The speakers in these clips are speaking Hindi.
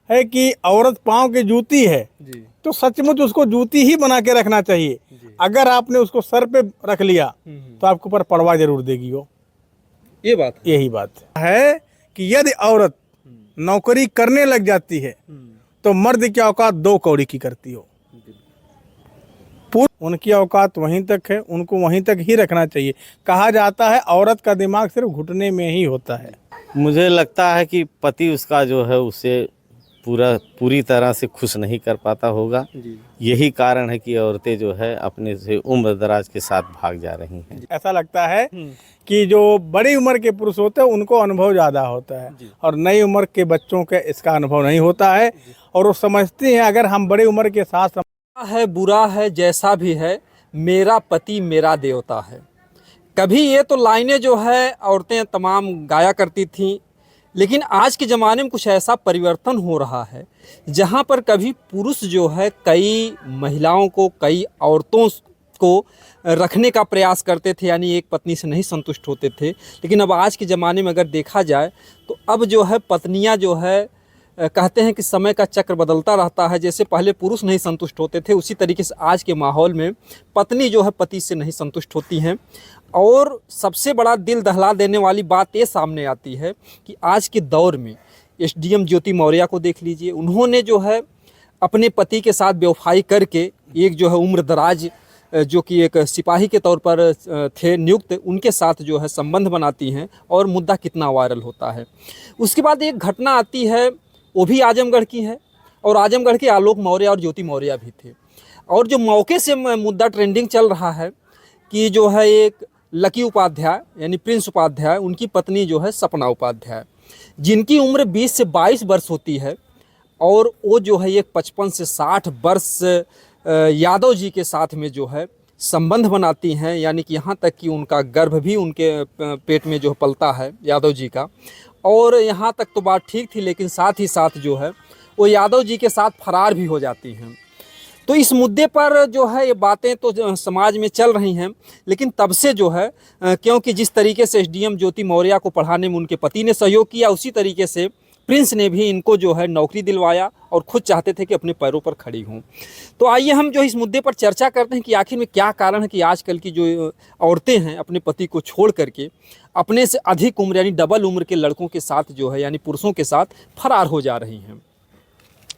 है कि औरत पाँव की जूती है जी तो सचमुच उसको जूती ही बना के रखना चाहिए। जी। अगर आपने उसको सर पे रख लिया तो आपके ऊपर पड़वा जरूर देगी वो। ये बात है। यही बात है कि यदि औरत नौकरी करने लग जाती है तो मर्द की औकात 2 कौड़ी की करती हो। उनकी औकात वहीं तक है, उनको वहीं तक ही रखना चाहिए। कहा जाता है औरत का दिमाग सिर्फ घुटने में ही होता है। मुझे लगता है कि पति उसका जो है उसे पूरी तरह से खुश नहीं कर पाता होगा। जी यही कारण है कि औरतें जो है अपने से उम्र दराज के साथ भाग जा रही हैं। ऐसा लगता है कि जो बड़ी उम्र के पुरुष होते हैं उनको अनुभव ज़्यादा होता है और नई उम्र के बच्चों के इसका अनुभव नहीं होता है और वो समझते हैं अगर हम बड़ी उम्र के साथ है, बुरा है, जैसा भी है, मेरा पति मेरा देवता है। कभी ये तो लाइनें जो है औरतें तमाम गाया करती थीं, लेकिन आज के ज़माने में कुछ ऐसा परिवर्तन हो रहा है जहाँ पर कभी पुरुष जो है कई महिलाओं को, कई औरतों को रखने का प्रयास करते थे, यानी एक पत्नी से नहीं संतुष्ट होते थे। लेकिन अब आज के ज़माने में अगर देखा जाए तो अब जो है पत्नियां जो है कहते हैं कि समय का चक्र बदलता रहता है। जैसे पहले पुरुष नहीं संतुष्ट होते थे, उसी तरीके से आज के माहौल में पत्नी जो है पति से नहीं संतुष्ट होती हैं। और सबसे बड़ा दिल दहला देने वाली बात ये सामने आती है कि आज के दौर में एसडीएम ज्योति मौर्य को देख लीजिए, उन्होंने जो है अपने पति के साथ बेवफाई करके एक जो है उम्र दराज जो कि एक सिपाही के तौर पर थे नियुक्त, उनके साथ जो है संबंध बनाती हैं और मुद्दा कितना वायरल होता है। उसके बाद एक घटना आती है, वो भी आजमगढ़ की है और आजमगढ़ के आलोक मौर्य और ज्योति मौर्य भी थे। और जो मौके से मुद्दा ट्रेंडिंग चल रहा है कि जो है एक लकी उपाध्याय यानी प्रिंस उपाध्याय, उनकी पत्नी जो है सपना उपाध्याय, जिनकी उम्र 20 से 22 वर्ष होती है और वो जो है एक 55 से 60 वर्ष यादव जी के साथ में जो है संबंध बनाती हैं, यानी कि यहाँ तक कि उनका गर्भ भी उनके पेट में जो पलता है यादव जी का। और यहाँ तक तो बात ठीक थी, लेकिन साथ ही साथ जो है वो यादव जी के साथ फरार भी हो जाती हैं। तो इस मुद्दे पर जो है ये बातें तो समाज में चल रही हैं, लेकिन तब से जो है क्योंकि जिस तरीके से एसडीएम ज्योति मौर्य को पढ़ाने में उनके पति ने सहयोग किया, उसी तरीके से प्रिंस ने भी इनको जो है नौकरी दिलवाया और खुद चाहते थे कि अपने पैरों पर खड़ी हों। तो आइए हम जो इस मुद्दे पर चर्चा करते हैं कि आखिर में क्या कारण है कि आजकल की जो औरतें हैं अपने पति को छोड़ करके अपने से अधिक उम्र यानी डबल उम्र के लड़कों के साथ जो है यानी पुरुषों के साथ फरार हो जा रही हैं।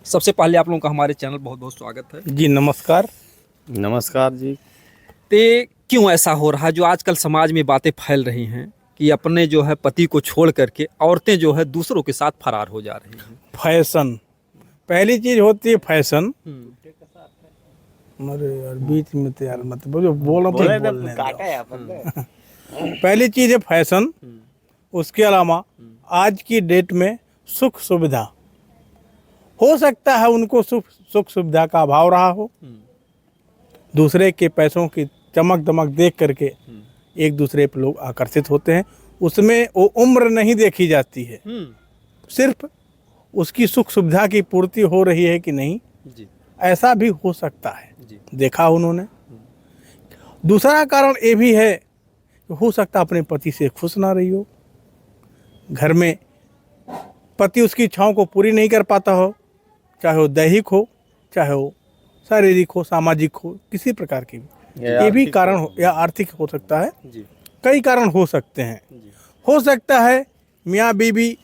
सबसे पहले आप लोगों का हमारे चैनल बहुत बहुत स्वागत है जी। नमस्कार। नमस्कार जी। तो क्यों ऐसा हो रहा है जो आजकल समाज में बातें फैल रही हैं कि अपने जो है पति को छोड़ करके औरतें जो है दूसरों के साथ फरार हो जा रही हैं? फैशन पहली चीज होती है, फैशन। अरे यार बीच में तो यार मत बोलो, बोलने दो। पहली चीज है फैशन। उसके अलावा आज की डेट में सुख सुविधा, हो सकता है उनको सुख सुविधा का अभाव रहा हो, दूसरे के पैसों की चमक दमक देख करके एक दूसरे पर लोग आकर्षित होते हैं। उसमें वो उम्र नहीं देखी जाती है, सिर्फ उसकी सुख सुविधा की पूर्ति हो रही है कि नहीं जी। ऐसा भी हो सकता है जी। देखा उन्होंने। दूसरा कारण ये भी है कि हो सकता अपने पति से खुश ना रही हो, घर में पति उसकी इच्छाओं को पूरी नहीं कर पाता हो, चाहे वो दैहिक हो, चाहे वो शारीरिक हो, सामाजिक हो, किसी प्रकार की भी। ये भी कारण हो या आर्थिक हो सकता है जी। कई कारण हो सकते हैं जी। हो सकता है मियाँ बीवी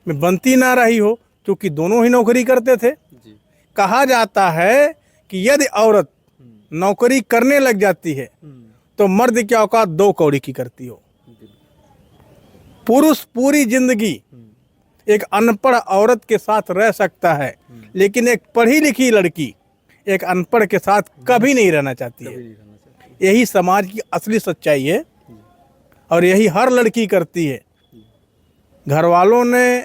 में बनती ना रही हो क्योंकि दोनों ही नौकरी करते थे। जी। कहा जाता है कि यदि औरत नौकरी करने लग जाती है तो मर्द की औकात 2 कौड़ी की करती हो। पुरुष पूरी जिंदगी एक अनपढ़ औरत के साथ रह सकता है, लेकिन एक पढ़ी लिखी लड़की एक अनपढ़ के साथ कभी नहीं रहना चाहती है। यही समाज की असली सच्चाई है और यही हर लड़की करती है। घर वालों ने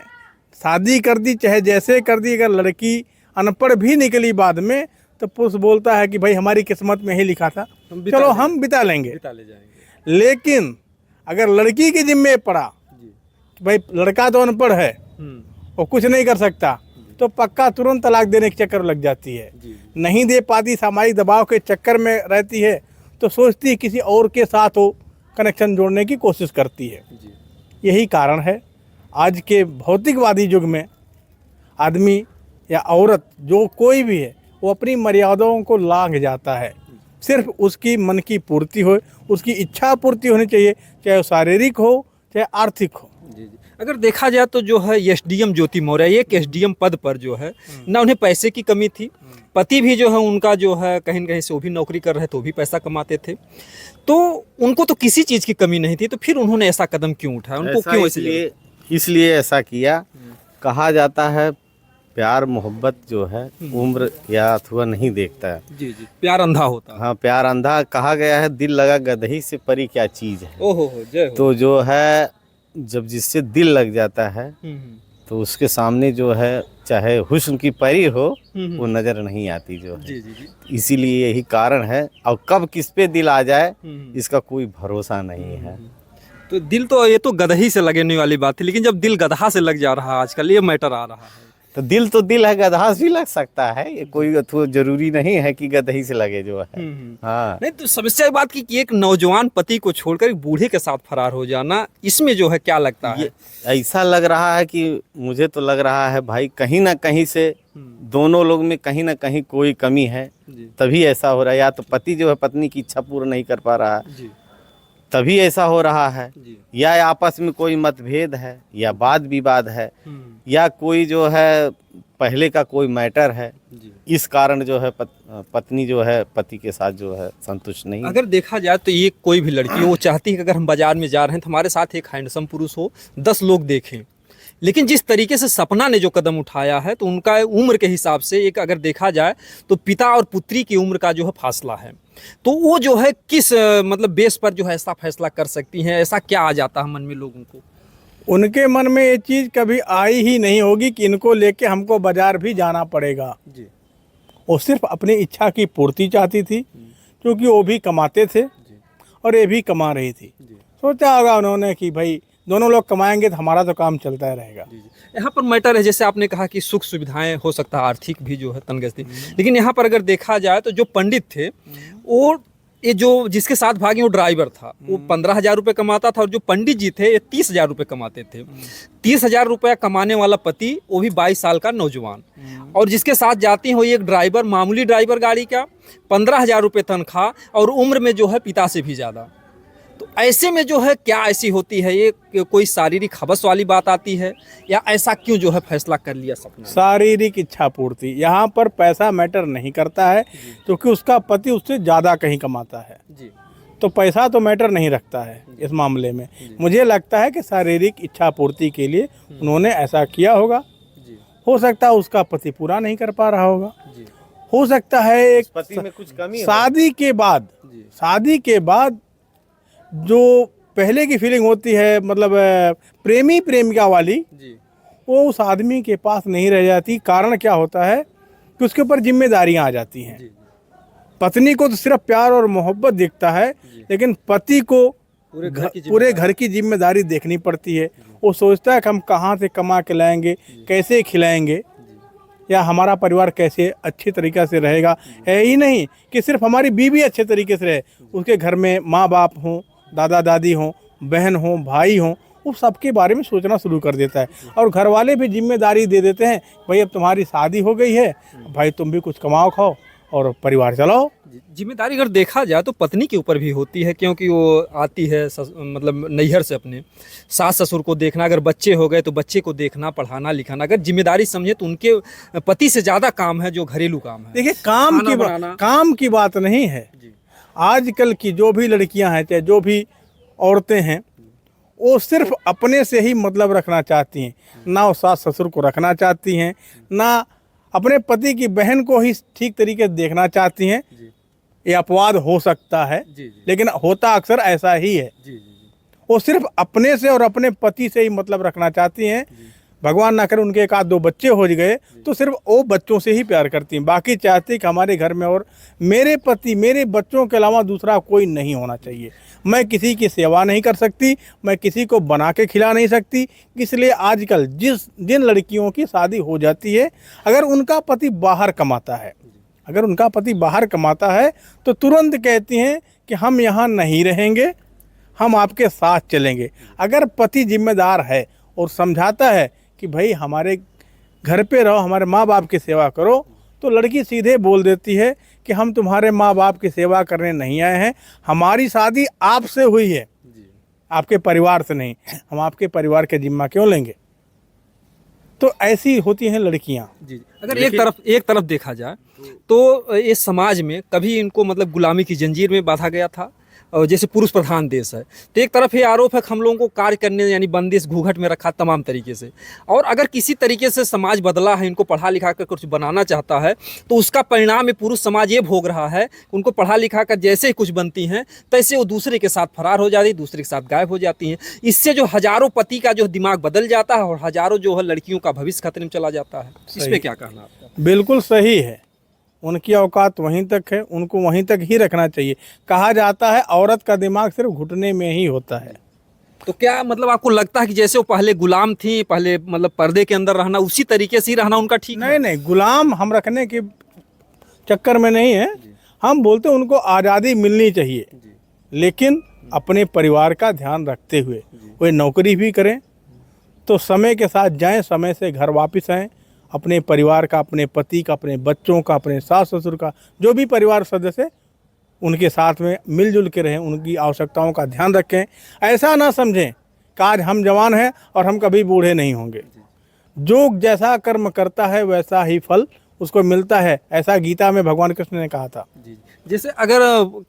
शादी कर दी चाहे जैसे कर दी, अगर लड़की अनपढ़ भी निकली बाद में तो पुरुष बोलता है कि भाई हमारी किस्मत में ही लिखा था, चलो हम बिता ले जाएंगे। लेकिन अगर लड़की के जिम्मे पड़ा कि भाई लड़का तो अनपढ़ है वो कुछ नहीं कर सकता, तो पक्का तुरंत तलाक देने के चक्कर लग जाती है। नहीं दे पाती, सामाजिक दबाव के चक्कर में रहती है, तो सोचती है किसी और के साथ वो कनेक्शन जोड़ने की कोशिश करती है। यही कारण है आज के भौतिकवादी युग में आदमी या औरत जो कोई भी है वो अपनी मर्यादाओं को लांघ जाता है। सिर्फ उसकी मन की पूर्ति हो, उसकी इच्छा पूर्ति होनी चाहिए, चाहे वो शारीरिक हो चाहे आर्थिक हो। जी जी। अगर देखा जाए तो जो है एसडीएम ज्योति मौर्य एक एसडीएम पद पर जो है ना उन्हें पैसे की कमी थी, पति भी जो है उनका जो है कहीं न कहीं से वो भी नौकरी कर रहे तो भी पैसा कमाते थे, तो उनको तो किसी चीज़ की कमी नहीं थी, तो फिर उन्होंने ऐसा कदम क्यों उठाया? उनको ऐसा क्यों इसलिए ऐसा किया। कहा जाता है प्यार मोहब्बत जो है उम्र या अथवा नहीं देखता है। जी जी, प्यार अंधा होता है। हाँ, प्यार अंधा। कहा गया है दिल लगा गदही से परी क्या चीज़ है। ओहो हो, जय हो। तो जो है जब जिससे दिल लग जाता है तो उसके सामने जो है चाहे हुस्न की परी हो वो नज़र नहीं आती जो है। जी जी जी। इसीलिए यही कारण है। और कब किस पे दिल आ जाए इसका कोई भरोसा नहीं है। तो दिल तो ये तो गदही से लगने वाली बात थी, लेकिन जब दिल गधा से लग जा रहा है आजकल, ये मैटर आ रहा है। तो दिल है, गधा भी लग सकता है। ये कोई अथवा जरूरी नहीं है कि गदही से लगे जो है। हाँ, नहीं तो समस्या ये बात की कि एक नौजवान पति को छोड़कर एक बूढ़े के साथ फरार हो जाना, इसमें जो है क्या लगता है? ये ऐसा लग रहा है कि मुझे तो लग रहा है भाई कहीं ना कहीं से दोनों लोग में कहीं ना कहीं कोई कमी है, तभी ऐसा हो रहा है। या तो पति जो है पत्नी की इच्छा पूर्ण नहीं कर पा रहा है, जी तभी ऐसा हो रहा है। जी। या आपस में कोई मतभेद है, या वाद विवाद है, या कोई जो है पहले का कोई मैटर है, जी। इस कारण जो है पत्नी जो है पति के साथ जो है संतुष्ट नहीं है। अगर देखा जाए तो ये कोई भी लड़की हो, वो चाहती है कि अगर हम बाजार में जा रहे हैं तो हमारे साथ एक हैंडसम पुरुष हो, 10 लोग देखें। लेकिन जिस तरीके से सपना ने जो कदम उठाया है तो उनका उम्र के हिसाब से एक अगर देखा जाए तो पिता और पुत्री की उम्र का जो है फासला है, तो वो जो है किस मतलब बेस पर जो है ऐसा फैसला कर सकती हैं? ऐसा क्या आ जाता है मन में लोगों को? उनके मन में ये चीज़ कभी आई ही नहीं होगी कि इनको लेके हमको बाजार भी जाना पड़ेगा। जी। वो सिर्फ अपनी इच्छा की पूर्ति चाहती थी, क्योंकि वो भी कमाते थे और ये भी कमा रही थी। सोचा होगा उन्होंने कि भाई दोनों लोग कमाएंगे तो हमारा तो काम चलता रहेगा। यहाँ पर मैटर है, जैसे आपने कहा कि सुख सुविधाएं हो सकता है आर्थिक भी जो है तंगस्ती, लेकिन यहाँ पर अगर देखा जाए तो जो पंडित थे वो ये जो जिसके साथ भागी वो ड्राइवर था, वो 15,000 रुपये कमाता था, और जो पंडित जी थे ये 30,000 रुपये कमाते थे। 30,000 रुपया कमाने वाला पति, वो भी 22 साल का नौजवान, और जिसके साथ जाती हो एक ड्राइवर, मामूली ड्राइवर गाड़ी का, 15,000 रुपये तनख्वाह, और उम्र में जो है पिता से भी ज़्यादा। तो ऐसे में जो है क्या ऐसी होती है, ये कोई शारीरिक हवस वाली बात आती है, या ऐसा क्यों जो है फैसला कर लिया सपना? शारीरिक इच्छा पूर्ति, यहाँ पर पैसा मैटर नहीं करता है, क्योंकि उसका पति उससे ज़्यादा कहीं कमाता है। जी। तो पैसा तो मैटर नहीं रखता है इस मामले में। मुझे लगता है कि शारीरिक इच्छा पूर्ति के लिए उन्होंने ऐसा किया होगा। हो सकता है उसका पति पूरा नहीं कर पा रहा होगा, हो सकता है एक पति में कुछ कमी है। शादी के बाद जो पहले की फीलिंग होती है, मतलब प्रेमी प्रेमिका वाली, वो उस आदमी के पास नहीं रह जाती। कारण क्या होता है कि उसके ऊपर जिम्मेदारियां आ जाती हैं। पत्नी को तो सिर्फ प्यार और मोहब्बत दिखता है, लेकिन पति को पूरे घर की जिम्मेदारी देखनी पड़ती है। वो सोचता है कि हम कहाँ से कमा के लाएंगे, कैसे खिलाएंगे, या हमारा परिवार कैसे अच्छी तरीके से रहेगा। है ही नहीं कि सिर्फ हमारी बीवी अच्छे तरीके से रहे, उसके घर में माँ बाप हों, दादा दादी हों, बहन हों, भाई हों, वो सबके बारे में सोचना शुरू कर देता है। और घर वाले भी जिम्मेदारी दे देते हैं, भाई अब तुम्हारी शादी हो गई है, भाई तुम भी कुछ कमाओ खाओ और परिवार चलाओ। जिम्मेदारी अगर देखा जाए तो पत्नी के ऊपर भी होती है, क्योंकि वो आती है मतलब नैहर से अपने सास ससुर को देखना, अगर बच्चे हो गए तो बच्चे को देखना, पढ़ाना लिखाना, अगर जिम्मेदारी समझे तो उनके पति से ज़्यादा काम है जो घरेलू काम है। देखिए काम की बात नहीं है। आजकल की जो भी लड़कियां हैं, चाहे जो भी औरतें हैं, वो सिर्फ अपने से ही मतलब रखना चाहती हैं, ना वो सास ससुर को रखना चाहती हैं, ना अपने पति की बहन को ही ठीक तरीके से देखना चाहती हैं। ये अपवाद हो सकता है, लेकिन होता अक्सर ऐसा ही है। वो सिर्फ अपने से और अपने पति से ही मतलब रखना चाहती हैं। भगवान ना करे उनके एक आध दो बच्चे हो गए तो सिर्फ वो बच्चों से ही प्यार करती हैं। बाकी चाहती कि हमारे घर में और मेरे पति, मेरे बच्चों के अलावा दूसरा कोई नहीं होना चाहिए। मैं किसी की सेवा नहीं कर सकती, मैं किसी को बना के खिला नहीं सकती। इसलिए आजकल जिन लड़कियों की शादी हो जाती है, अगर उनका पति बाहर कमाता है तो तुरंत कहती हैं कि हम यहाँ नहीं रहेंगे, हम आपके साथ चलेंगे। अगर पति जिम्मेदार है और समझाता है कि भाई हमारे घर पे रहो, हमारे माँ बाप की सेवा करो, तो लड़की सीधे बोल देती है कि हम तुम्हारे माँ बाप की सेवा करने नहीं आए हैं, हमारी शादी आपसे हुई है, आपके परिवार से नहीं, हम आपके परिवार के जिम्मा क्यों लेंगे। तो ऐसी होती हैं लड़कियां। जी। अगर एक तरफ देखा जाए तो इस समाज में कभी इनको मतलब गुलामी की जंजीर में बांधा गया था, और जैसे पुरुष प्रधान देश है तो एक तरफ ये आरोप है कि हम लोगों को कार्य करने यानी बंदिश घूंघट में रखा तमाम तरीके से, और अगर किसी तरीके से समाज बदला है, इनको पढ़ा लिखा कर कुछ बनाना चाहता है, तो उसका परिणाम ये पुरुष समाज ये भोग रहा है, उनको पढ़ा लिखा कर जैसे ही कुछ बनती हैं तैसे वो दूसरे के साथ फरार हो जाती है, दूसरे के साथ गायब हो जाती हैं। इससे जो हजारों पति का जो दिमाग बदल जाता है और हजारों जो है लड़कियों का भविष्य खतरे में चला जाता है। इसमें क्या कहना आपका? बिल्कुल सही है, उनकी औकात वहीं तक है, उनको वहीं तक ही रखना चाहिए। कहा जाता है औरत का दिमाग सिर्फ घुटने में ही होता है। तो क्या मतलब आपको लगता है कि जैसे वो पहले गुलाम थी, पहले मतलब पर्दे के अंदर रहना, उसी तरीके से ही रहना उनका ठीक है? नहीं, गुलाम हम रखने के चक्कर में नहीं है, हम बोलते हैं उनको आज़ादी मिलनी चाहिए, लेकिन अपने परिवार का ध्यान रखते हुए। वे नौकरी भी करें तो समय के साथ जाएं, समय से घर वापस आएं, अपने परिवार का, अपने पति का, अपने बच्चों का, अपने सास ससुर का, जो भी परिवार सदस्य उनके साथ में मिलजुल के रहें, उनकी आवश्यकताओं का ध्यान रखें। ऐसा ना समझें कि आज हम जवान हैं और हम कभी बूढ़े नहीं होंगे। जो जैसा कर्म करता है वैसा ही फल उसको मिलता है, ऐसा गीता में भगवान कृष्ण ने कहा था। जैसे अगर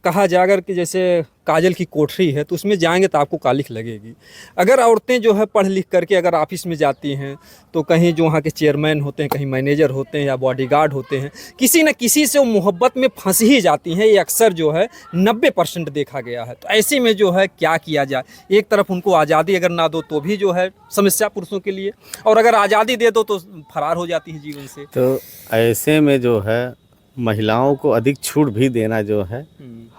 कहा जाए अगर कि जैसे काजल की कोठरी है तो उसमें जाएंगे तो आपको कालिख लगेगी। अगर औरतें जो है पढ़ लिख करके अगर ऑफिस में जाती हैं तो कहीं जो वहाँ के चेयरमैन होते हैं, कहीं मैनेजर होते हैं या बॉडीगार्ड होते हैं, किसी न किसी से वो मोहब्बत में फंस ही जाती हैं। ये अक्सर जो है 90% देखा गया है। तो ऐसे में जो है क्या किया जाए? एक तरफ उनको आज़ादी अगर ना दो तो भी जो है समस्या पुरुषों के लिए, और अगर आज़ादी दे दो तो फरार हो जाती है जीवन से। तो ऐसे में जो है महिलाओं को अधिक छूट भी देना जो है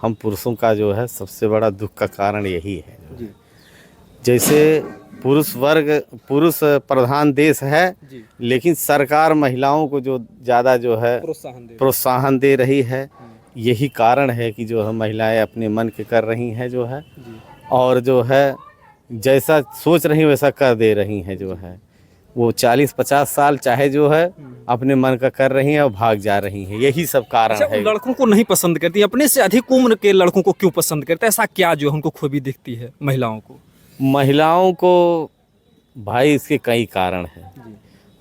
हम पुरुषों का जो है सबसे बड़ा दुख का कारण यही है। जैसे पुरुष प्रधान देश है, लेकिन सरकार महिलाओं को जो ज़्यादा जो है प्रोत्साहन दे रही है। यही कारण है कि जो है महिलाएं अपने मन के कर रही हैं जो है, और जो है जैसा सोच रही वैसा कर दे रही हैं। जो है वो 40-50 साल चाहे जो है अपने मन का कर रही हैं और भाग जा रही हैं। यही सब कारण है। लड़कों को नहीं पसंद करती, अपने से अधिक उम्र के लड़कों को क्यों पसंद करते हैं? ऐसा क्या जो हमको खूबी दिखती है महिलाओं को? महिलाओं को भाई इसके कई कारण हैं।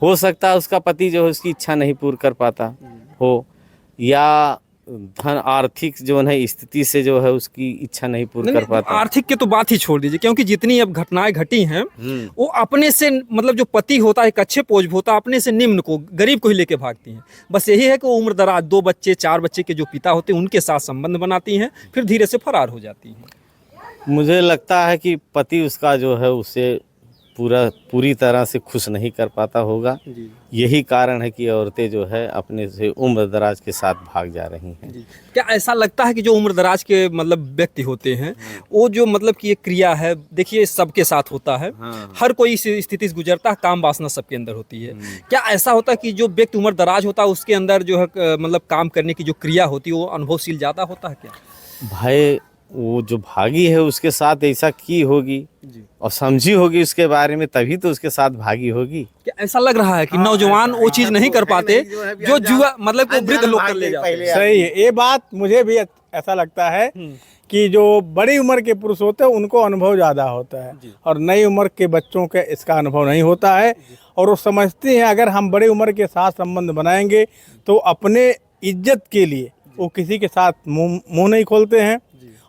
हो सकता है उसका पति जो है उसकी इच्छा नहीं पूरी कर पाता हो, या धन आर्थिक जो है स्थिति से जो है उसकी इच्छा नहीं पूरी कर पाता। आर्थिक के तो बात ही छोड़ दीजिए, क्योंकि जितनी अब घटनाएं घटी हैं वो अपने से मतलब जो पति होता है, एक अच्छे पोज होता है, अपने से निम्न को, गरीब को ही लेके भागती हैं। बस यही है कि वो उम्र दराज 2 बच्चे 4 बच्चे के जो पिता होते हैं उनके साथ संबंध बनाती हैं, फिर धीरे से फरार हो जाती हैं। मुझे लगता है कि पति उसका जो है उसे पूरी तरह से खुश नहीं कर पाता होगा। यही कारण है कि औरतें जो है अपने से उम्र दराज के साथ भाग जा रही हैं। क्या ऐसा लगता है कि जो उम्र दराज के मतलब व्यक्ति होते हैं वो जो मतलब कि ये क्रिया है, देखिए सबके साथ होता है, हर कोई इस स्थिति से गुजरता है, काम वासना सबके अंदर होती है। क्या ऐसा होता है कि जो व्यक्ति उम्र दराज होता है उसके अंदर जो है मतलब काम करने की जो क्रिया होती है वो अनुभवशील ज़्यादा होता है? क्या भाई वो जो भागी है उसके साथ ऐसा की होगी और समझी होगी उसके बारे में, तभी तो उसके साथ भागी होगी। क्या ऐसा लग रहा है कि नौजवान वो चीज नहीं कर पाते जो जुआ मतलब को वृद्ध लोग कर ले जाते हैं? सही है, ये बात मुझे भी ऐसा लगता है कि जो बड़ी उम्र के पुरुष होते हैं उनको अनुभव ज़्यादा होता है और नई उम्र के बच्चों के इसका अनुभव नहीं होता है। और वो समझते हैं अगर हम बड़ी उम्र के साथ संबंध बनाएंगे तो अपने इज्जत के लिए वो किसी के साथ मुंह नहीं खोलते हैं।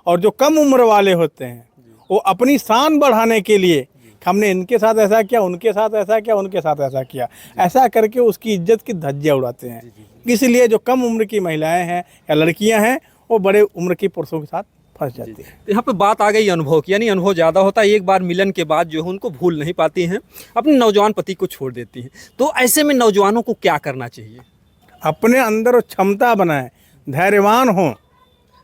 और जो कम उम्र वाले होते हैं वो अपनी शान बढ़ाने के लिए हमने इनके साथ ऐसा किया, उनके साथ ऐसा किया, उनके साथ ऐसा किया, ऐसा करके उसकी इज्जत की धज्जियां उड़ाते हैं। इसलिए जो कम उम्र की महिलाएं हैं या लड़कियां हैं वो बड़े उम्र के पुरुषों के साथ फंस जाती है। यहाँ पे बात आ गई अनुभव की, यानी अनुभव ज़्यादा होता है, एक बार मिलन के बाद जो है उनको भूल नहीं पाती हैं, अपने नौजवान पति को छोड़ देती हैं। तो ऐसे में नौजवानों को क्या करना चाहिए? अपने अंदर क्षमता बनाएं, धैर्यवान हों।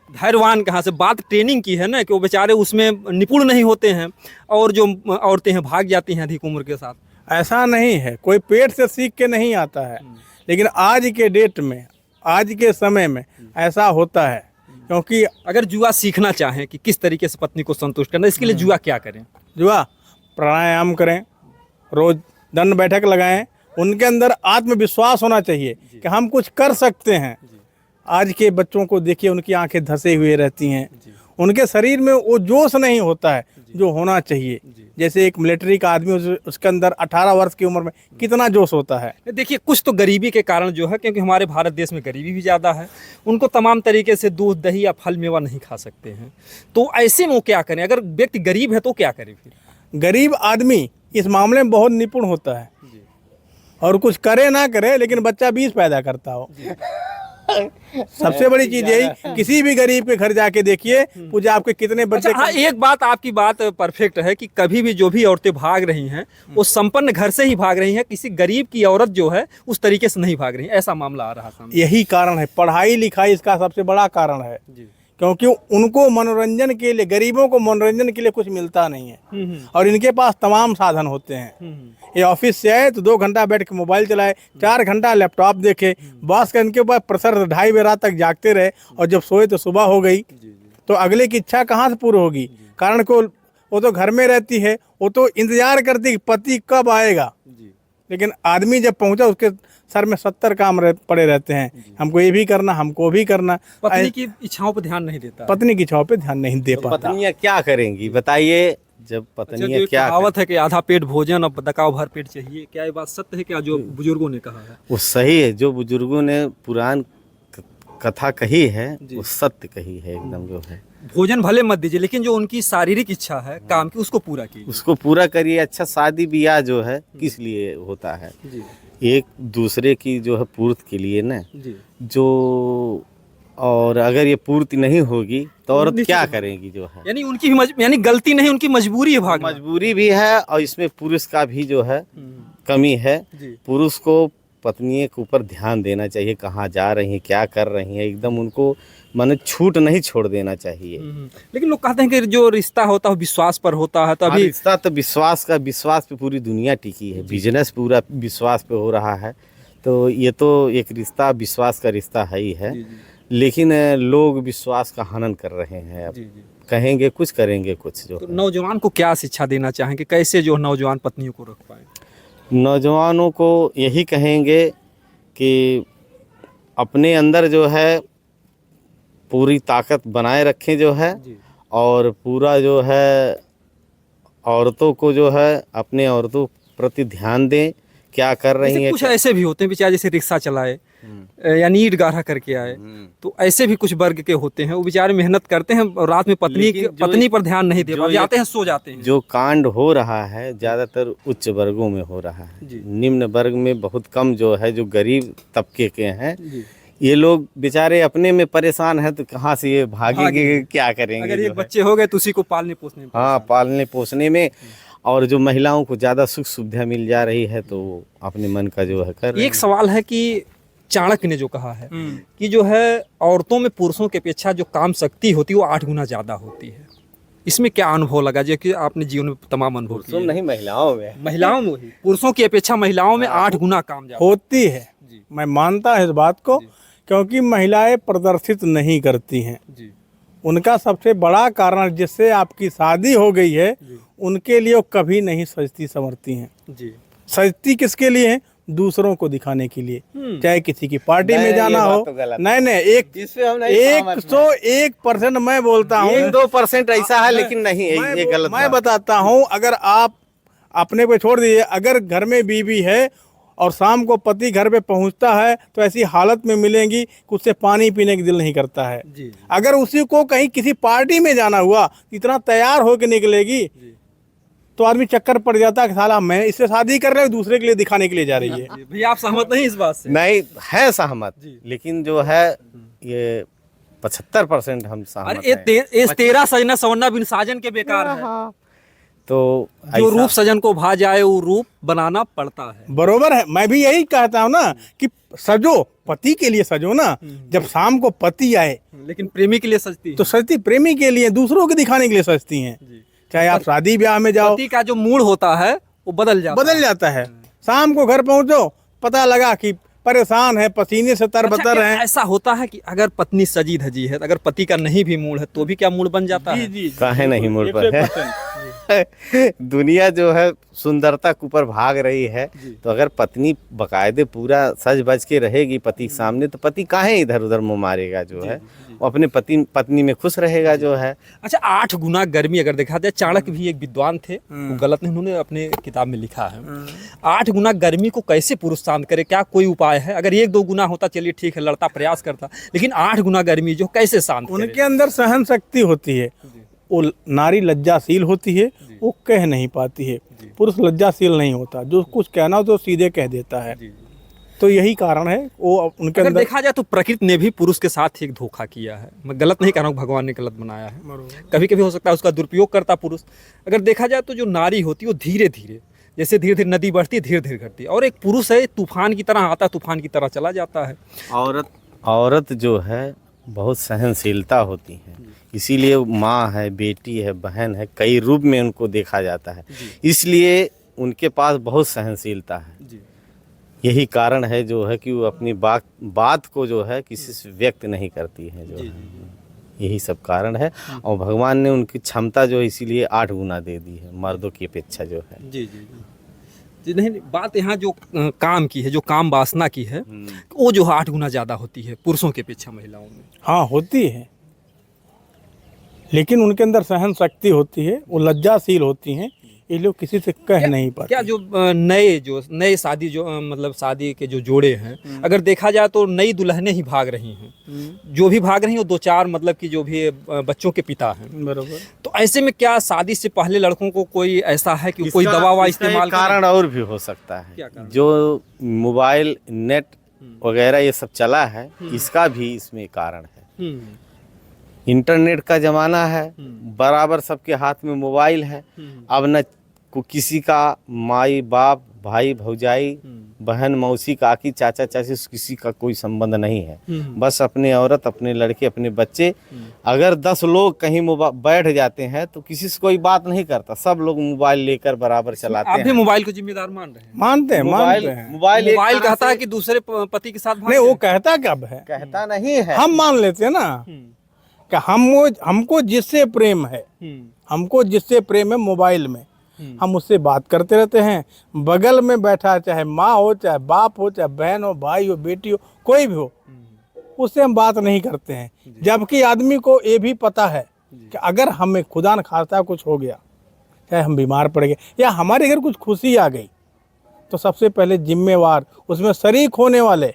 धैर्यवान कहाँ से? बात ट्रेनिंग की है ना कि वो बेचारे उसमें निपुण नहीं होते हैं और जो औरतें हैं भाग जाती हैं अधिक उम्र के साथ। ऐसा नहीं है, कोई पेट से सीख के नहीं आता है, लेकिन आज के डेट में, आज के समय में ऐसा होता है। क्योंकि अगर जुआ सीखना चाहें कि किस तरीके से पत्नी को संतुष्ट करना, इसके लिए जुआ क्या करें? जुआ प्राणायाम करें, रोज दंड बैठक लगाएं, उनके अंदर आत्मविश्वास होना चाहिए कि हम कुछ कर सकते हैं। आज के बच्चों को देखिए, उनकी आंखें धंसे हुए रहती हैं, उनके शरीर में वो जोश नहीं होता है जो होना चाहिए। जैसे एक मिलिट्री का आदमी, उसके अंदर 18 वर्ष की उम्र में कितना जोश होता है। देखिए, कुछ तो गरीबी के कारण जो है, क्योंकि हमारे भारत देश में गरीबी भी ज़्यादा है, उनको तमाम तरीके से दूध दही या फल मेवा नहीं खा सकते हैं। तो ऐसे में वो क्या करें? अगर व्यक्ति गरीब है तो क्या करे फिर? गरीब आदमी इस मामले में बहुत निपुण होता है, और कुछ करे ना करे लेकिन बच्चा 20 पैदा करता हो। सबसे बड़ी चीज यही, किसी भी गरीब के घर जाके देखिए पूजा आपके कितने बच्चे। अच्छा, हाँ, एक बात आपकी बात परफेक्ट है कि कभी भी जो भी औरतें भाग रही हैं वो संपन्न घर से ही भाग रही हैं, किसी गरीब की औरत जो है उस तरीके से नहीं भाग रही है। ऐसा मामला आ रहा सामने। यही कारण है, पढ़ाई लिखाई इसका सबसे बड़ा कारण है, क्योंकि उनको मनोरंजन के लिए, गरीबों को मनोरंजन के लिए कुछ मिलता नहीं है, और इनके पास तमाम साधन होते हैं। ये ऑफिस से आए तो 2 घंटा बैठ के मोबाइल चलाए, 4 घंटा लैपटॉप देखे, बस का इनके ऊपर प्रेशर 2:30 बजे रात तक जागते रहे, और जब सोए तो सुबह हो गई। तो अगले की इच्छा कहाँ से पूरी होगी? कारण को वो तो घर में रहती है, वो तो इंतजार करती कि पति कब आएगा। लेकिन आदमी जब पहुंचा, उसके सर में 70 काम पड़े रहते हैं, हमको ये भी करना, हमको भी करना। पत्नी की इच्छाओं पर ध्यान नहीं देता, पत्नी की इच्छाओं पे ध्यान नहीं दे पाता। पत्नियां क्या करेंगी बताइए? जब पत्नियां क्या कहावत है कि आधा पेट भोजन और दकाव भर पेट चाहिए, क्या ये बात सत्य है क्या जो बुजुर्गों ने कहा है? वो सही है, जो बुजुर्गों ने पुराण कथा कही है वो सत्य कही है एकदम। जो है भोजन भले मत दीजिए, लेकिन जो उनकी शारीरिक इच्छा है काम की, उसको पूरा कीजिए। उसको पूरा करिए। अच्छा, शादी ब्याह जो है किस लिए होता है? एक दूसरे की जो है पूर्ति के लिए ना, जो, और अगर ये पूर्ति नहीं होगी तो औरत क्या करेंगी? जो है यानी उनकी भी यानी गलती नहीं, उनकी मजबूरी है भागना। मजबूरी भी है, और इसमें पुरुष का भी जो है कमी है। पुरुष को पत्नी के ऊपर ध्यान देना चाहिए, कहाँ जा रही हैं, क्या कर रही हैं, एकदम उनको माने छूट नहीं छोड़ देना चाहिए। लेकिन लोग कहते हैं कि जो रिश्ता होता है विश्वास पर होता है, तो अभी रिश्ता तो विश्वास पे पूरी दुनिया टिकी है, बिजनेस पूरा विश्वास पे हो रहा है। तो ये तो एक रिश्ता विश्वास का रिश्ता है ही है। लेकिन लोग विश्वास का हनन कर रहे हैं। अब कहेंगे कुछ, करेंगे कुछ। जो तो नौजवान को क्या शिक्षा देना चाहेंगे, कैसे जो नौजवान पत्नियों को रख पाए? नौजवानों को यही कहेंगे कि अपने अंदर जो है पूरी ताकत बनाए रखें जो है, और पूरा जो है औरतों को जो है अपने औरतों प्रति ध्यान दें, क्या कर रही हैं। कुछ ऐसे भी होते हैं बेचारे, जैसे रिक्शा चलाए या नीट गाढ़ा करके आए, तो ऐसे भी कुछ वर्ग के होते हैं, वो बेचारे मेहनत करते हैं और रात में पत्नी पर ध्यान नहीं दे पाते, जाते हैं सो जाते हैं। जो कांड हो रहा है ज़्यादातर उच्च वर्गों में हो रहा है, निम्न वर्ग में बहुत कम जो है, जो गरीब तबके के हैं, ये लोग बेचारे अपने में परेशान हैं, तो कहाँ से ये भागेंगे, क्या करेंगे? अगर ये बच्चे हो गए तो उसी को पालने पोसने में, हाँ, पालने पोसने में, और जो महिलाओं को ज़्यादा सुख सुविधा मिल जा रही है तो अपने मन का जो है कर। एक सवाल है कि चाणक्य ने जो कहा है कि जो है औरतों में पुरुषों की अपेक्षा जो काम शक्ति होती है वो 8 गुना ज़्यादा होती है। इसमें क्या अनुभव लगा, जो कि आपने जीवन में तमाम अनुभव किए? नहीं, महिलाओं में ही पुरुषों की अपेक्षा महिलाओं में 8 गुना काम ज़्यादा होती है। मैं मानता हूँ इस बात को, क्योंकि महिलाएं प्रदर्शित नहीं करती हैं। उनका सबसे बड़ा कारण, जिससे आपकी शादी हो गई है, उनके लिए वो कभी नहीं सजती संवरती हैं। सजती किसके लिए है? दूसरों को दिखाने के लिए, चाहे किसी की पार्टी में जाना हो। नहीं, 101% मैं बोलता हूँ, 1-2% ऐसा है, लेकिन नहीं, ये गलत। मैं बताता हूँ, अगर आप अपने पे छोड़ दीजिए, अगर घर में बीवी है और शाम को पति घर पे पहुंचता है तो ऐसी हालत में मिलेंगी कि उससे पानी पीने की दिल नहीं करता है। अगर उसी को कहीं किसी पार्टी में जाना हुआ, इतना तैयार होकर निकलेगी तो आदमी चक्कर पड़ जाता है कि साला मैं इससे शादी कर रहा हूँ, दूसरे के लिए दिखाने के लिए जा रही है। भैया, आप सहमत नहीं इस बात से? नहीं है सहमत, लेकिन जो है ये 75% हम सहमत हैं। 13 सजना सवरना बिन साजन के बेकार है। तो जो रूप सजन को भा जाए वो रूप बनाना पड़ता है। बरोबर है, मैं भी यही कहता हूँ ना कि सजो, पति के लिए सजो ना। जब शाम को पति आए, लेकिन प्रेमी के लिए सजती तो सजती प्रेमी के लिए, दूसरों को दिखाने के लिए सजती हैं। चाहे आप शादी ब्याह में जाओ, पति का जो मूड होता है वो बदल जाता है। शाम को घर पहुंचो, पता लगा कि परेशान है, पसीने से तरबतर है। ऐसा होता है कि अगर पत्नी सजी धजी है, अगर पति का नहीं भी मूड है तो भी क्या मूड बन जाता है? काहे नहीं मूड पर है? दुनिया जो है सुंदरता के ऊपर भाग रही है, तो अगर पत्नी बकायदे पूरा सज बज के रहेगी पति के सामने, तो पति काहे इधर उधर मुँह मारेगा जो है, वो अपने पत्नी में खुश रहेगा जो है। अच्छा, 8 गुना गर्मी अगर देखा जाए, चाणक्य भी एक विद्वान थे, वो गलत नहीं, उन्होंने अपने किताब में लिखा है। 8 गुना गर्मी को कैसे पुरुष शांत करे, क्या कोई उपाय है? अगर 1-2 गुना होता चलिए ठीक है, लड़ता प्रयास करता, लेकिन 8 गुना गर्मी जो कैसे शांत करे? उनके अंदर सहन शक्ति होती है। वो नारी लज्जाशील होती है, वो कह नहीं पाती है। पुरुष लज्जाशील नहीं होता, जो कुछ कहना हो तो सीधे कह देता है। तो यही कारण है वो उनके अगर अंदर। देखा जाए तो प्रकृति ने भी पुरुष के साथ एक धोखा किया है। मैं गलत नहीं कह रहा हूँ, भगवान ने गलत बनाया है। कभी कभी हो सकता है उसका दुरुपयोग करता पुरुष। अगर देखा जाए तो जो नारी होती है वो धीरे धीरे, जैसे धीरे धीरे नदी बढ़ती है, धीरे धीरे घटती है, और एक पुरुष है तूफान की तरह आता है, तूफान की तरह चला जाता है। औरत जो है बहुत सहनशीलता होती है, इसीलिए माँ है, बेटी है, बहन है, कई रूप में उनको देखा जाता है, इसलिए उनके पास बहुत सहनशीलता है। यही कारण है जो है कि वो अपनी बात को जो है किसी से व्यक्त नहीं करती है जो है। यही सब कारण है, और भगवान ने उनकी क्षमता जो है इसीलिए 8 गुना दे दी है मर्दों की अपेक्षा जो है। जी जी जी, नहीं बात यहाँ जो काम की है, जो काम वासना की है, वो जो 8 गुना ज़्यादा होती है पुरुषों की अपेक्षा महिलाओं में। हाँ होती है, लेकिन उनके अंदर सहन शक्ति होती है, वो लज्जाशील होती हैं, ये लोग किसी से कह नहीं पाते। क्या जो नए शादी जो मतलब शादी के जो जोड़े हैं, अगर देखा जाए तो नई दुल्हनें ही भाग रही हैं, जो भी भाग रही हैं वो 2-4 मतलब कि जो भी बच्चों के पिता हैं। बरोबर। तो ऐसे में क्या शादी से पहले लड़कों को कोई ऐसा है कि कोई दवा वा इस्तेमाल कारण और भी हो सकता है, जो मोबाइल नेट वगैरह ये सब चला है, इसका भी इसमें कारण है। इंटरनेट का जमाना है, बराबर सबके हाथ में मोबाइल है। अब न को किसी का माई बाप, भाई भौजाई, बहन मौसी, काकी, चाचा चाची, किसी का कोई संबंध नहीं है। बस अपने औरत, अपने लड़के, अपने बच्चे। अगर 10 लोग कहीं बैठ जाते हैं तो किसी से कोई बात नहीं करता, सब लोग मोबाइल लेकर बराबर चलाते हैं। आप भी मोबाइल को जिम्मेदार मान रहे हैं? मानते हैं। मोबाइल कहता है कि दूसरे पति के साथ नहीं, वो कहता कब है? कहता नहीं है, हम मान लेते हैं ना कि हमको जिससे प्रेम है, हमको जिससे प्रेम है मोबाइल में, हम उससे बात करते रहते हैं। बगल में बैठा, चाहे माँ हो, चाहे बाप हो, चाहे बहन हो, भाई हो, बेटी हो, कोई भी हो, उससे हम बात नहीं करते हैं। जबकि आदमी को ये भी पता है कि अगर हमें खुदा न खास्ता कुछ हो गया, चाहे हम बीमार पड़ गए या हमारे घर कुछ खुशी आ गई, तो सबसे पहले जिम्मेवार, उसमें शरीक होने वाले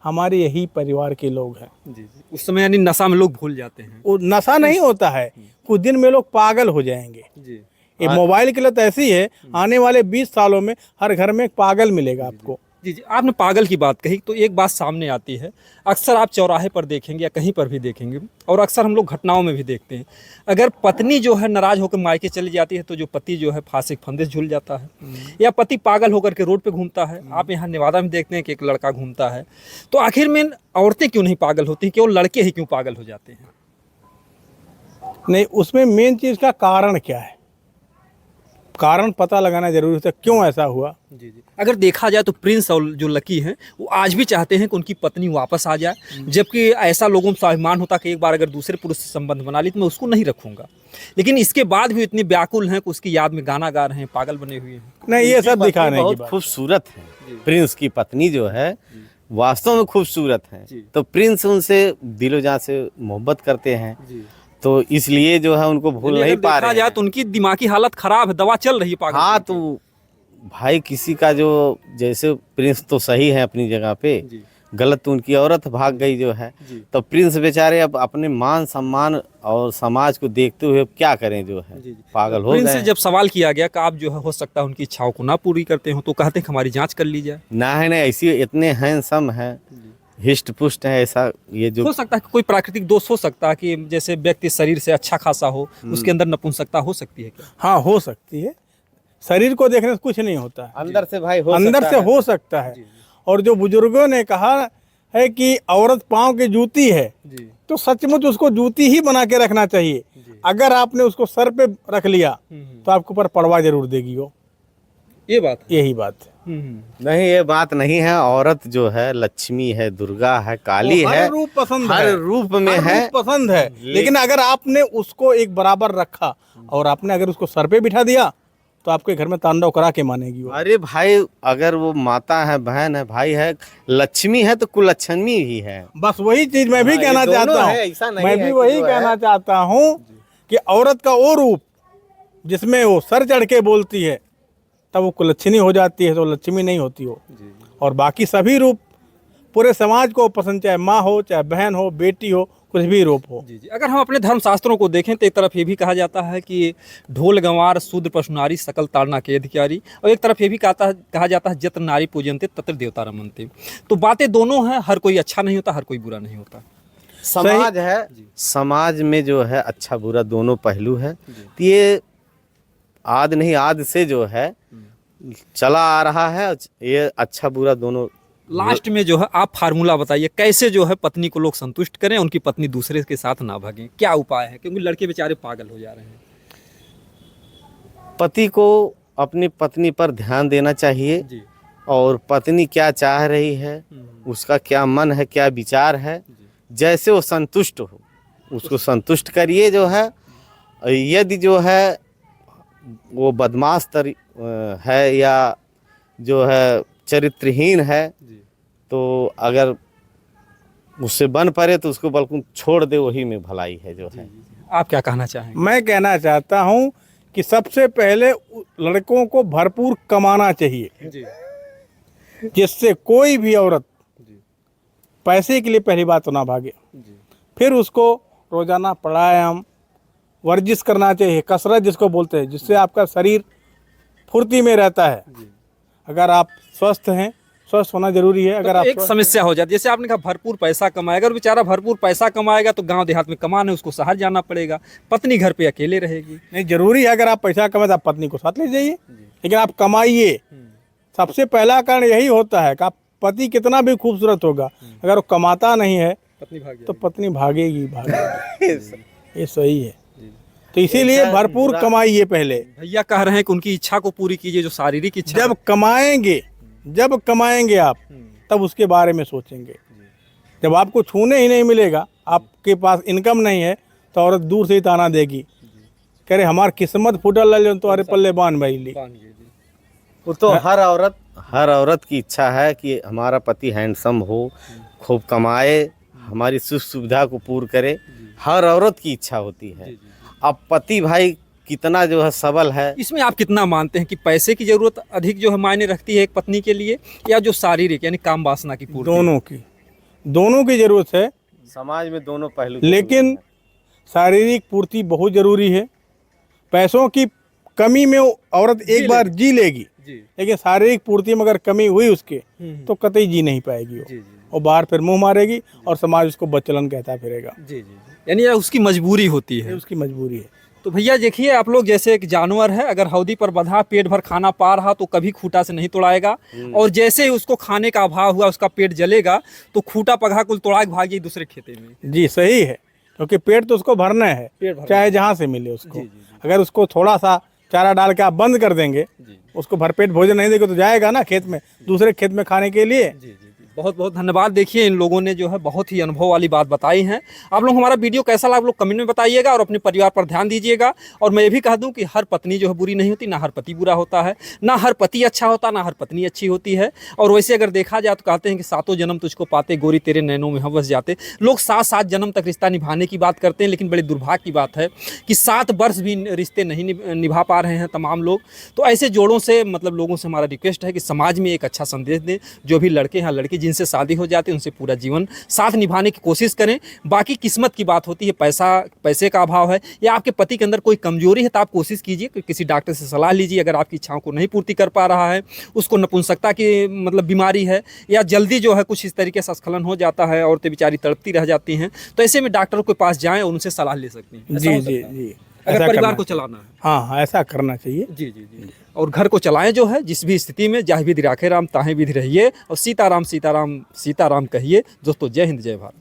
हमारे यही परिवार के लोग हैं। जी। उस समय यानी नशा में लोग भूल जाते हैं। वो नशा नहीं होता है, कुछ दिन में लोग पागल हो जाएंगे। जी। ये मोबाइल की लत ऐसी है, आने वाले 20 सालों में हर घर में एक पागल मिलेगा आपको। जी जी, आपने पागल की बात कही तो एक बात सामने आती है, अक्सर आप चौराहे पर देखेंगे या कहीं पर भी देखेंगे, और अक्सर हम लोग घटनाओं में भी देखते हैं, अगर पत्नी जो है नाराज होकर मायके चली जाती है तो जो पति जो है फांसी के फंदे झूल जाता है, या पति पागल होकर के रोड पे घूमता है। आप यहाँ नेवादा में देखते हैं कि एक लड़का घूमता है। तो आखिर में औरतें क्यों नहीं पागल होती, केवल लड़के ही क्यों पागल हो जाते हैं? नहीं, उसमें मेन चीज़ का कारण क्या है, कारण पता लगाना जरूरी है, क्यों ऐसा हुआ। जी जी, अगर देखा जाए तो प्रिंस और जो लकी हैं वो आज भी चाहते हैं कि उनकी पत्नी वापस आ जाए, जबकि ऐसा लोगों में स्वाभिमान होता कि एक बार अगर दूसरे पुरुष से संबंध बना ली तो मैं उसको नहीं रखूंगा, लेकिन इसके बाद भी इतने व्याकुल हैं कि उसकी याद में गाना गा रहे हैं, पागल बने हुए हैं। नहीं, ये सब दिखाने की बहुत बात। खूबसूरत है। प्रिंस की पत्नी जो है वास्तव में खूबसूरत है, तो प्रिंस उनसे दिलो जान से मोहब्बत करते हैं, तो इसलिए जो है उनको भूल नहीं पा रहे हैं। तो उनकी दिमागी हालत खराब है, दवा चल रही है पागल। हाँ, तो भाई किसी का जो, जैसे प्रिंस तो सही है अपनी जगह पे, गलत तो उनकी औरत भाग गई जो है, तो प्रिंस बेचारे अब अपने मान सम्मान और समाज को देखते हुए क्या करें जो है, पागल हो गए। प्रिंस से जब सवाल किया गया कि आप जो है हो सकता है उनकी इच्छाओं को ना पूरी करते हो, तो कहते हैं हमारी जांच कर ली जाए। ना है ना, ऐसी इतने हैंडसम है, हिष्ट पुष्ट है, ऐसा ये जो हो सकता है कोई प्राकृतिक दोष हो सकता है कि जैसे व्यक्ति शरीर से अच्छा खासा हो, उसके अंदर नपुंसकता हो सकती है क्या? हाँ, हो सकती है। शरीर को देखने से कुछ नहीं होता है, अंदर से भाई अंदर से हो सकता है। और जो बुजुर्गों ने कहा है कि औरत पाँव की जूती है, तो सचमुच उसको जूती ही बना के रखना चाहिए। अगर आपने उसको सर पे रख लिया तो आपके ऊपर पड़वा जरूर देगी वो। ये बात है। यही बात है। नहीं, ये बात नहीं है। औरत जो है लक्ष्मी है, दुर्गा है, काली वो है, हर रूप पसंद हर है, रूप में हर है। रूप पसंद है। लेकिन अगर आपने उसको एक बराबर रखा और आपने अगर उसको सर पे बिठा दिया तो आपके घर में तांडव करा के मानेगी वो। अरे भाई, अगर वो माता है, बहन है, भाई है, लक्ष्मी है तो कुलक्ष्मी भी है। बस वही चीज मैं भी हाँ, ये कहना दोनों चाहता है, ऐसा हूँ, नहीं मैं है भी कि वही जो कहना है। चाहता हूँ कि औरत का वो रूप जिसमें वो सर चढ़ के बोलती है तब वो कुलच्छनी हो जाती है, तो लक्ष्मी नहीं होती वो। और बाकी सभी रूप पूरे समाज को पसंद, चाहे माँ हो, चाहे बहन हो, बेटी हो, कुछ भी रूप हो। जी जी। अगर हम अपने धर्मशास्त्रों को देखें तो एक तरफ ये भी कहा जाता है कि ढोल गंवार शूद्र पशुनारी सकल ताड़ना के अधिकारी, और एक तरफ ये भी कहा जाता है जत्र नारी पूजनते तत्र देवता रमनते। तो बातें दोनों हैं, हर कोई अच्छा नहीं होता, हर कोई बुरा नहीं होता। समाज है, समाज में जो है अच्छा बुरा दोनों पहलू है। तो ये आद नहीं आद से जो है चला आ रहा है, ये अच्छा बुरा दोनों। लास्ट में जो है आप फार्मूला बताइए, कैसे जो है पत्नी को लोग संतुष्ट करें, उनकी पत्नी दूसरे के साथ ना भागें, क्या उपाय है? क्योंकि लड़के बेचारे पागल हो जा रहे हैं। पति को अपनी पत्नी पर ध्यान देना चाहिए जी और पत्नी क्या चाह रही है, उसका क्या मन है, क्या विचार है, जैसे वो संतुष्ट हो उसको संतुष्ट करिए जो है। यदि जो है वो बदमाश है या जो है चरित्रहीन है, तो अगर उससे बन पड़े तो उसको बल्कि छोड़ दे, वही में भलाई है जो है। आप क्या कहना चाहेंगे? मैं कहना चाहता हूँ कि सबसे पहले लड़कों को भरपूर कमाना चाहिए, जी जिससे कोई भी औरत पैसे के लिए पहली बात तो ना भागे। फिर उसको रोजाना प्राणायाम, वर्जिश करना चाहिए, कसरत जिसको बोलते हैं, जिससे आपका शरीर फुर्ती में रहता है। अगर आप स्वस्थ हैं, स्वस्थ होना जरूरी है। अगर तो आप एक समस्या हो जाती है, जैसे आपने कहा भरपूर पैसा कमाएगा, अगर बेचारा भरपूर पैसा कमाएगा तो गांव देहात में कमाने उसको शहर जाना पड़ेगा, पत्नी घर पे अकेले रहेगी। नहीं, जरूरी है अगर आप पैसा कमाए तो आप पत्नी को साथ ले जाइए, लेकिन आप कमाइए। सबसे पहला कारण यही होता है कि आप पति कितना भी खूबसूरत होगा, अगर वो कमाता नहीं है पत्नी भाग तो पत्नी भागेगी भागेगी। ये सही है। तो इसीलिए भरपूर कमाइए पहले। भैया कह रहे हैं कि उनकी इच्छा को पूरी कीजिए, जो शारीरिक इच्छा जब कमाएंगे आप तब उसके बारे में सोचेंगे। जब आपको छूने ही नहीं मिलेगा, आपके पास इनकम नहीं है, तो औरत दूर से ही ताना देगी, कह रहे हमार किस्मत फूटल ले तो अरे पल्ले बांध भाई ली। वो तो हर औरत की इच्छा है कि हमारा पति हैंडसम हो, खूब कमाए, हमारी सुख सुविधा को पूर्ण करे। हर औरत की इच्छा होती है। अब पति भाई कितना जो है सबल है, इसमें आप कितना मानते हैं कि पैसे की जरूरत अधिक जो है मायने रखती है एक पत्नी के लिए, या जो शारीरिक यानी काम वासना की पूर्ति? दोनों की जरूरत है। समाज में दोनों पहलू। लेकिन शारीरिक पूर्ति बहुत जरूरी है। पैसों की कमी में औरत एक बार जी लेगी, लेकिन शारीरिक पूर्ति में अगर कमी हुई उसके तो कतई जी नहीं पाएगी वो। और बाहर फिर मुंह मारेगी और समाज उसको बच्चलन कहता फिरेगा। यानी यह उसकी मजबूरी होती है। उसकी मजबूरी है। तो भैया देखिए, आप लोग जैसे एक जानवर है, अगर हौदी पर बंधा पेट भर खाना पा रहा तो कभी खूंटा से नहीं तोड़ाएगा, और जैसे ही उसको खाने का अभाव हुआ, उसका पेट जलेगा तो खूंटा पगहा कुल तोड़ा के भागी दूसरे खेते में। जी सही है, क्योंकि पेट तो उसको भरना है, चाहे जहाँ से मिले उसको। अगर उसको थोड़ा सा चारा डाल के आप बंद कर देंगे, उसको भरपेट भोजन नहीं देंगे तो जाएगा ना खेत में, दूसरे खेत में खाने के लिए। बहुत बहुत धन्यवाद। देखिए, इन लोगों ने जो है बहुत ही अनुभव वाली बात बताई है। आप लोग हमारा वीडियो कैसा लगा आप लोग कमेंट में बताइएगा, और अपने परिवार पर ध्यान दीजिएगा। और मैं ये भी कह दूं कि हर पत्नी जो है बुरी नहीं होती, ना हर पति बुरा होता है, ना हर पति अच्छा होता, ना हर पत्नी अच्छी होती है। और वैसे अगर देखा जाए तो कहते हैं कि 7 जन्म तुझको पाते गोरी तेरे नैनों में हम बस जाते। लोग 7 जन्म तक रिश्ता निभाने की बात करते हैं, लेकिन बड़े दुर्भाग्य की बात है कि 7 वर्ष भी रिश्ते नहीं निभा पा रहे हैं तमाम लोग। तो ऐसे जोड़ों से मतलब लोगों से हमारा रिक्वेस्ट है कि समाज में एक अच्छा संदेश दें। जो भी लड़के हैं लड़की जिनसे शादी हो जाती उनसे पूरा जीवन साथ निभाने की कोशिश करें। बाकी किस्मत की बात होती है, पैसे का अभाव है या आपके पति के अंदर कोई कमजोरी है तो आप कोशिश कीजिए कि किसी डॉक्टर से सलाह लीजिए। अगर आपकी इच्छाओं को नहीं पूर्ति कर पा रहा है, उसको नपुंसकता की मतलब बीमारी है, या जल्दी जो है कुछ इस तरीके से स्खलन हो जाता है, औरतें बेचारी तड़पती रह जाती हैं, तो ऐसे में डॉक्टर के पास जाएं और उनसे सलाह ले सकती हैं। जी अगर परिवार को चलाना है। हाँ, ऐसा करना चाहिए। जी। और घर को चलाएं जो है जिस भी स्थिति में, जाहि विधि राखे राम ताहि विधि रहिए, और सीताराम सीताराम सीताराम कहिए। दोस्तों, जय हिंद, जय भारत।